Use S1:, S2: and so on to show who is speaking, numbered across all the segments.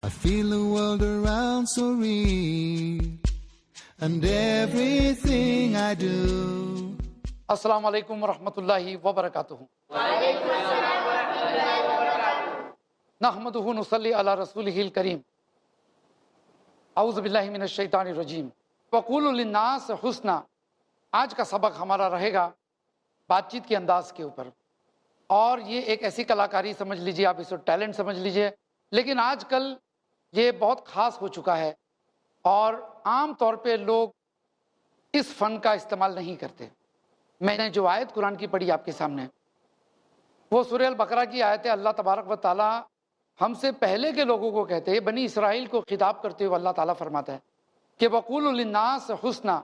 S1: I feel the world around so real, and everything I do.
S2: Assalamu alaikum wa rahmatullahi wa barakatuh. नहमदुहु नुसल्ली अला रसूलिहिल करीम। औज़ु बिल्लाहि मिनश शैतानिर रजीम। वक़ूलु लिन्नास हुस्ना। आज का सबक हमारा रहेगा बातचीत के अंदाज़ के ऊपर, और ये एक ऐसी कलाकारी समझ लीजिए, आप इसे टैलेंट समझ लीजिए, लेकिन आजकल ये बहुत ख़ास हो चुका है और आम तौर पे लोग इस फ़न का इस्तेमाल नहीं करते। मैंने जो आयत कुरान की पढ़ी आपके सामने, वो सूरह अल बकरा की आयत है। अल्लाह तबारक व तआला हमसे पहले के लोगों को कहते हैं, बनी इसराइल को खिताब करते हुए अल्लाह ताला फरमाता है कि वक़ूलु लिन्नास हुस्ना,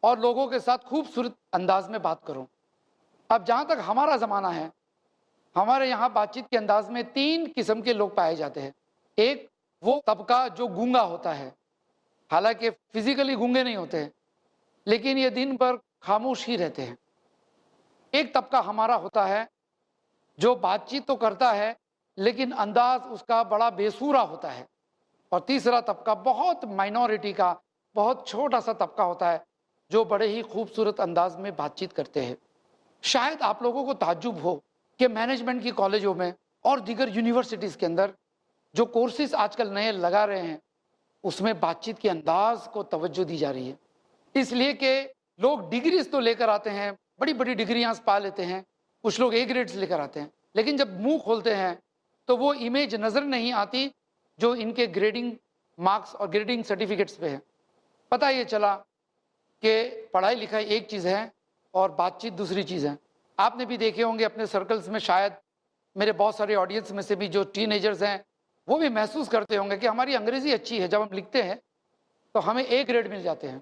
S2: और लोगों के साथ खूबसूरत अंदाज में बात करो। अब जहाँ तक हमारा ज़माना है, हमारे यहाँ बातचीत के अंदाज में तीन किस्म के लोग पाए जाते हैं। एक वो तबका जो गूंगा होता है, हालांकि फिज़िकली गूंगे नहीं होते हैं, लेकिन ये दिन भर खामोश ही रहते हैं। एक तबका हमारा होता है जो बातचीत तो करता है लेकिन अंदाज उसका बड़ा बेसूरा होता है। और तीसरा तबका बहुत माइनॉरिटी का, बहुत छोटा सा तबका होता है जो बड़े ही खूबसूरत अंदाज में बातचीत करते हैं। शायद आप लोगों को ताज्जुब हो कि मैनेजमेंट की कॉलेजों में और दीगर यूनिवर्सिटीज़ के अंदर जो कोर्सेज आजकल नए लगा रहे हैं, उसमें बातचीत के अंदाज को तवज्जो दी जा रही है। इसलिए कि लोग डिग्रीज तो लेकर आते हैं, बड़ी बड़ी डिग्रियाँ पा लेते हैं, कुछ लोग ए ग्रेड्स लेकर आते हैं, लेकिन जब मुंह खोलते हैं तो वो इमेज नज़र नहीं आती जो इनके ग्रेडिंग मार्क्स और ग्रेडिंग सर्टिफिकेट्स पे है। पता ये चला कि पढ़ाई लिखाई एक चीज़ है और बातचीत दूसरी चीज़ है। आपने भी देखे होंगे अपने सर्कल्स में, शायद मेरे बहुत सारे ऑडियंस में से भी जो टीनेजर्स हैं वो भी महसूस करते होंगे कि हमारी अंग्रेज़ी अच्छी है, जब हम लिखते हैं तो हमें ए ग्रेड मिल जाते हैं,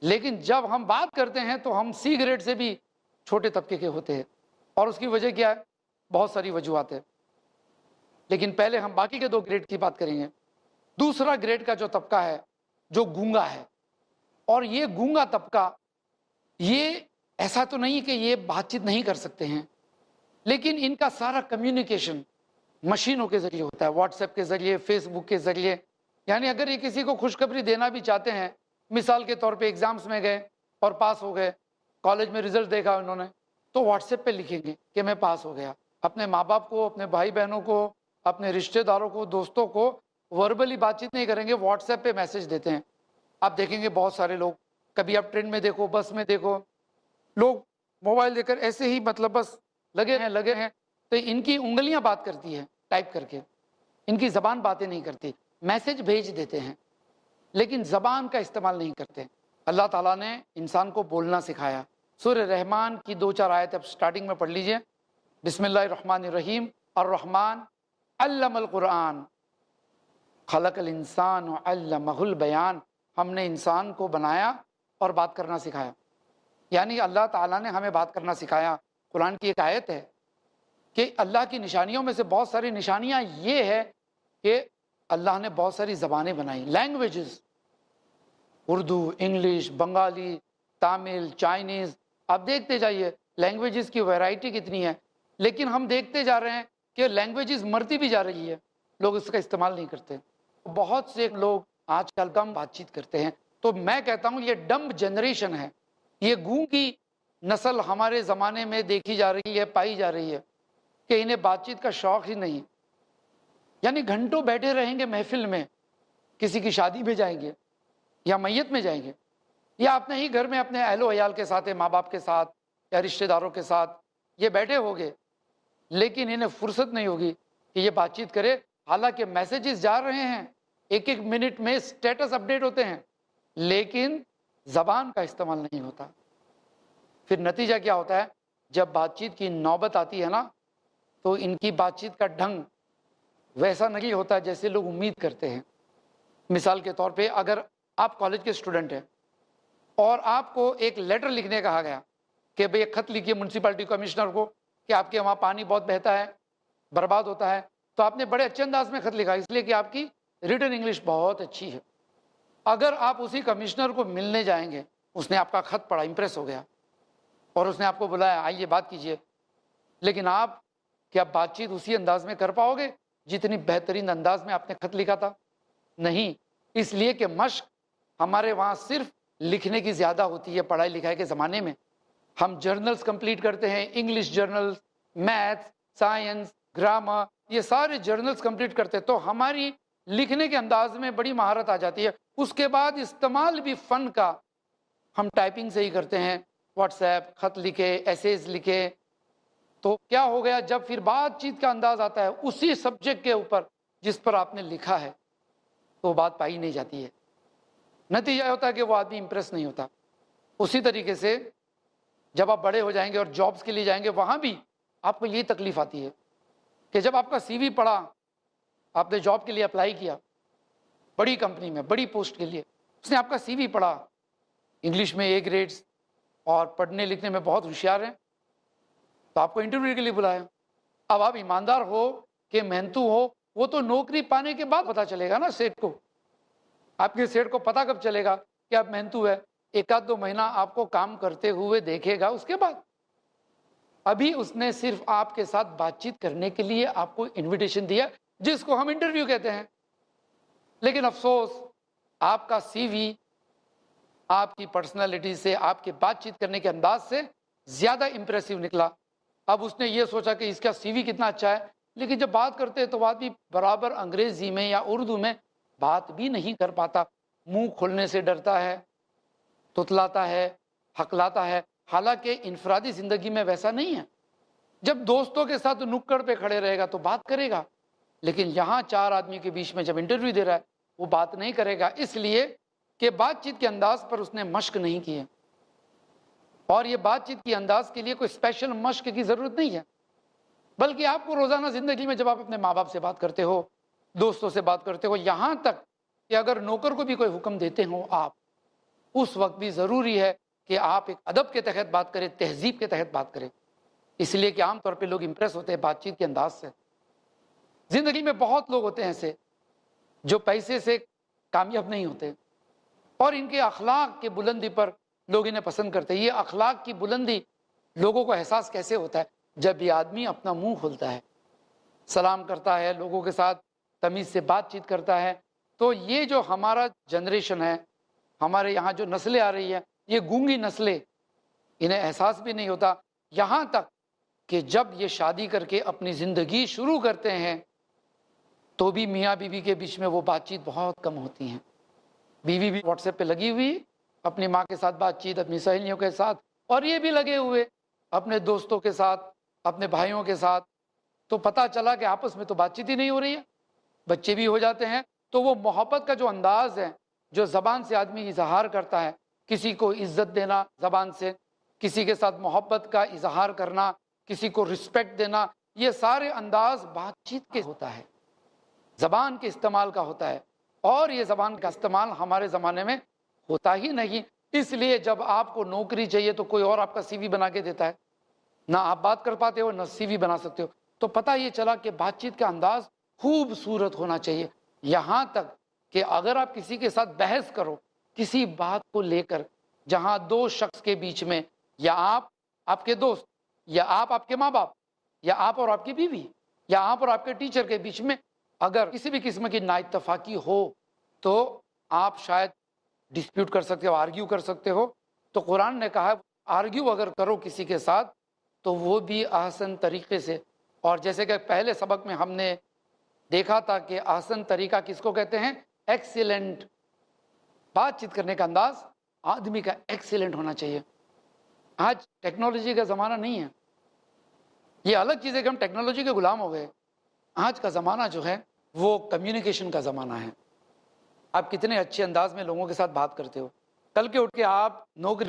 S2: लेकिन जब हम बात करते हैं तो हम सी ग्रेड से भी छोटे तबके के होते हैं। और उसकी वजह क्या है? बहुत सारी वजूहत है, लेकिन पहले हम बाकी के दो ग्रेड की बात करेंगे। दूसरा ग्रेड का जो तबका है जो गूंगा है, और ये गूंगा तबका, ये ऐसा तो नहीं कि ये बातचीत नहीं कर सकते हैं, लेकिन इनका सारा कम्युनिकेशन मशीनों के ज़रिए होता है, व्हाट्सएप के ज़रिए, फेसबुक के ज़रिए। यानी अगर ये किसी को खुशखबरी देना भी चाहते हैं, मिसाल के तौर पे एग्ज़ाम्स में गए और पास हो गए, कॉलेज में रिज़ल्ट देखा उन्होंने, तो व्हाट्सएप पे लिखेंगे कि मैं पास हो गया। अपने माँ बाप को, अपने भाई बहनों को, अपने रिश्तेदारों को, दोस्तों को वर्बली बातचीत नहीं करेंगे, व्हाट्सएप पे मैसेज देते हैं। आप देखेंगे बहुत सारे लोग, कभी आप ट्रेन में देखो, बस में देखो, लोग मोबाइल देकर ऐसे ही मतलब बस लगे हैं। तो इनकी उंगलियां बात करती है टाइप करके, इनकी ज़बान बातें नहीं करती, मैसेज भेज देते हैं, लेकिन ज़बान का इस्तेमाल नहीं करते। अल्लाह ताला ने इंसान को बोलना सिखाया। सूरह रहमान की 2-4 आयत अब स्टार्टिंग में पढ़ लीजिए। बिस्मिल्लाहिर्रहमानिर्रहीम। अर्रहमान अल्लमल कुरान खलकल इंसान व अल्लमहुल बयान। हमने इंसान को बनाया और बात करना सिखाया, यानी अल्लाह ताला ने हमें बात करना सिखाया। कुरान की एक आयत है कि अल्लाह की निशानियों में से बहुत सारी निशानियाँ ये है कि अल्लाह ने बहुत सारी ज़बानें बनाई, languages, Urdu, English, Bengali, Tamil, Chinese. आप देखते जाइए लैंग्वेजेस की वैरायटी कितनी है, लेकिन हम देखते जा रहे हैं कि लैंग्वेजेस मरती भी जा रही है, लोग इसका इस्तेमाल नहीं करते। बहुत से लोग आजकल कम बातचीत करते हैं। तो मैं कहता हूँ ये डम्ब जनरेशन है, ये गूंगी नस्ल हमारे ज़माने में देखी जा रही है, पाई जा रही है कि इन्हें बातचीत का शौक़ ही नहीं। यानी घंटों बैठे रहेंगे महफिल में, किसी की शादी में जाएंगे या मैयत में जाएंगे या अपने ही घर में अपने अहलो अयाल के साथ, माँ बाप के साथ या रिश्तेदारों के साथ ये बैठे होंगे, लेकिन इन्हें फुर्सत नहीं होगी कि ये बातचीत करे। हालांकि मैसेजेस जा रहे हैं, एक एक मिनट में स्टेटस अपडेट होते हैं, लेकिन ज़बान का इस्तेमाल नहीं होता। फिर नतीजा क्या होता है? जब बातचीत की नौबत आती है ना, तो इनकी बातचीत का ढंग वैसा नहीं होता जैसे लोग उम्मीद करते हैं। मिसाल के तौर पे अगर आप कॉलेज के स्टूडेंट हैं और आपको एक लेटर लिखने कहा गया कि भाई एक खत लिखिए म्यूनसिपैलिटी कमिश्नर को कि आपके वहाँ पानी बहुत बहता है, बर्बाद होता है, तो आपने बड़े अच्छे अंदाज में खत लिखा इसलिए कि आपकी रिटन इंग्लिश बहुत अच्छी है। अगर आप उसी कमिश्नर को मिलने जाएंगे, उसने आपका खत पढ़ा, इंप्रेस हो गया और उसने आपको बुलाया, आइए बात कीजिए, लेकिन आप क्या बातचीत उसी अंदाज में कर पाओगे جتنی بہترین انداز میں آپ نے خط لکھا تھا؟ نہیں، اس لیے کہ مشق ہمارے وہاں صرف لکھنے کی زیادہ ہوتی ہے۔ پڑھائی لکھائی کے زمانے میں ہم جرنلز کمپلیٹ کرتے ہیں، English journals, maths, science, grammar, یہ سارے جرنلز کمپلیٹ کرتے ہیں، تو ہماری لکھنے کے انداز میں بڑی مہارت آ جاتی ہے۔ اس کے بعد استعمال بھی فن کا ہم ٹائپنگ سے ہی کرتے ہیں، واٹس ایپ، خط لکھے، ایسیز لکھے۔ تو کیا ہو گیا، جب پھر بات چیت کا انداز آتا ہے اسی سبجیکٹ کے اوپر جس پر آپ نے لکھا ہے، تو بات پائی نہیں جاتی ہے۔ نتیجہ ہوتا ہے کہ وہ آدمی امپریس نہیں ہوتا۔ اسی طریقے سے جب آپ بڑے ہو جائیں گے اور جابس کے لیے جائیں گے، وہاں بھی آپ کو یہی تکلیف آتی ہے کہ جب آپ کا سی وی پڑھا، آپ نے جاب کے لیے اپلائی کیا بڑی کمپنی میں، بڑی پوسٹ کے لیے، اس نے آپ کا سی وی پڑھا، انگلش میں اے گریڈس اور پڑھنے لکھنے میں بہت ہوشیار ہیں، تو آپ کو انٹرویو کے لیے بلایا۔ اب آپ ایماندار ہو کہ محنتو ہو، وہ تو نوکری پانے کے بعد پتہ چلے گا نا سیٹ کو۔ آپ کے سیٹ کو پتہ کب چلے گا کہ آپ محنتو ہے؟ ایک آدھ دو مہینہ آپ کو کام کرتے ہوئے دیکھے گا، اس کے بعد۔ ابھی اس نے صرف آپ کے ساتھ بات چیت کرنے کے لیے آپ کو انویٹیشن دیا، جس کو ہم انٹرویو کہتے ہیں، لیکن افسوس آپ کا سی وی آپ کی پرسنالٹی سے، آپ کے بات چیت کرنے کے انداز سے زیادہ امپریسو نکلا۔ اب اس نے یہ سوچا کہ اس کا سی وی کتنا اچھا ہے، لیکن جب بات کرتے تو آدمی برابر انگریزی میں یا اردو میں بات بھی نہیں کر پاتا، منہ کھولنے سے ڈرتا ہے، تتلاتا ہے، ہکلاتا ہے۔ حالانکہ انفرادی زندگی میں ویسا نہیں ہے۔ جب دوستوں کے ساتھ نکڑ پہ کھڑے رہے گا تو بات کرے گا، لیکن یہاں چار آدمی کے بیچ میں جب انٹرویو دے رہا ہے وہ بات نہیں کرے گا، اس لیے کہ بات چیت کے انداز پر اس نے مشق نہیں کی ہے۔ اور یہ بات چیت کے انداز کے لیے کوئی اسپیشل مشق کی ضرورت نہیں ہے، بلکہ آپ کو روزانہ زندگی میں جب آپ اپنے ماں باپ سے بات کرتے ہو، دوستوں سے بات کرتے ہو، یہاں تک کہ اگر نوکر کو بھی کوئی حکم دیتے ہو آپ، اس وقت بھی ضروری ہے کہ آپ ایک ادب کے تحت بات کریں، تہذیب کے تحت بات کریں، اس لیے کہ عام طور پہ لوگ امپریس ہوتے ہیں بات چیت کے انداز سے۔ زندگی میں بہت لوگ ہوتے ہیں ایسے جو پیسے سے کامیاب نہیں ہوتے، اور ان کے اخلاق کے بلندی پر لوگ انہیں پسند کرتے ہیں۔ یہ اخلاق کی بلندی لوگوں کو احساس کیسے ہوتا ہے؟ جب یہ آدمی اپنا منہ کھولتا ہے، سلام کرتا ہے، لوگوں کے ساتھ تمیز سے بات چیت کرتا ہے۔ تو یہ جو ہمارا جنریشن ہے، ہمارے یہاں جو نسلیں آ رہی ہیں، یہ گونگی نسلیں، انہیں احساس بھی نہیں ہوتا، یہاں تک کہ جب یہ شادی کر کے اپنی زندگی شروع کرتے ہیں تو بھی میاں بیوی کے بیچ میں وہ بات چیت بہت کم ہوتی ہیں۔ بیوی بھی واٹس ایپ پہ لگی ہوئی اپنی ماں کے ساتھ بات چیت، اپنی سہیلیوں کے ساتھ، اور یہ بھی لگے ہوئے اپنے دوستوں کے ساتھ، اپنے بھائیوں کے ساتھ۔ تو پتہ چلا کہ آپس میں تو بات چیت ہی نہیں ہو رہی ہے، بچے بھی ہو جاتے ہیں۔ تو وہ محبت کا جو انداز ہے، جو زبان سے آدمی اظہار کرتا ہے، کسی کو عزت دینا زبان سے، کسی کے ساتھ محبت کا اظہار کرنا، کسی کو رسپیکٹ دینا، یہ سارے انداز بات چیت کے ہوتا ہے، زبان کے استعمال کا ہوتا ہے۔ اور یہ زبان کا استعمال ہمارے زمانے میں ہوتا ہی نہیں، اس لیے جب آپ کو نوکری چاہیے تو کوئی اور آپ کا سی وی بنا کے دیتا ہے، نہ آپ بات کر پاتے ہو نہ سی وی بنا سکتے ہو۔ تو پتہ یہ چلا کہ بات چیت کا انداز خوبصورت ہونا چاہیے، یہاں تک کہ اگر آپ کسی کے ساتھ بحث کرو کسی بات کو لے کر، جہاں دو شخص کے بیچ میں، یا آپ کے دوست، یا آپ کے ماں باپ، یا آپ اور آپ کی بیوی، یا آپ اور آپ کے ٹیچر کے بیچ میں اگر کسی بھی قسم کی نااتفاقی ہو تو آپ شاید ڈسپیوٹ کر سکتے ہو، آرگیو کر سکتے ہو۔ تو قرآن نے کہا آرگیو اگر کرو کسی کے ساتھ تو وہ بھی احسن طریقے سے، اور جیسے کہ پہلے سبق میں ہم نے دیکھا تھا کہ احسن طریقہ کس کو کہتے ہیں؟ ایکسیلنٹ۔ بات چیت کرنے کا انداز آدمی کا ایکسیلنٹ ہونا چاہیے۔ آج ٹیکنالوجی کا زمانہ نہیں ہے، یہ الگ چیز ہے کہ ہم ٹیکنالوجی کے غلام ہو گئے۔ آج کا زمانہ جو ہے وہ کمیونیکیشن کا زمانہ ہے۔ آپ کتنے اچھے انداز میں لوگوں کے ساتھ بات کرتے ہو، کل کے اٹھ کے آپ نوکری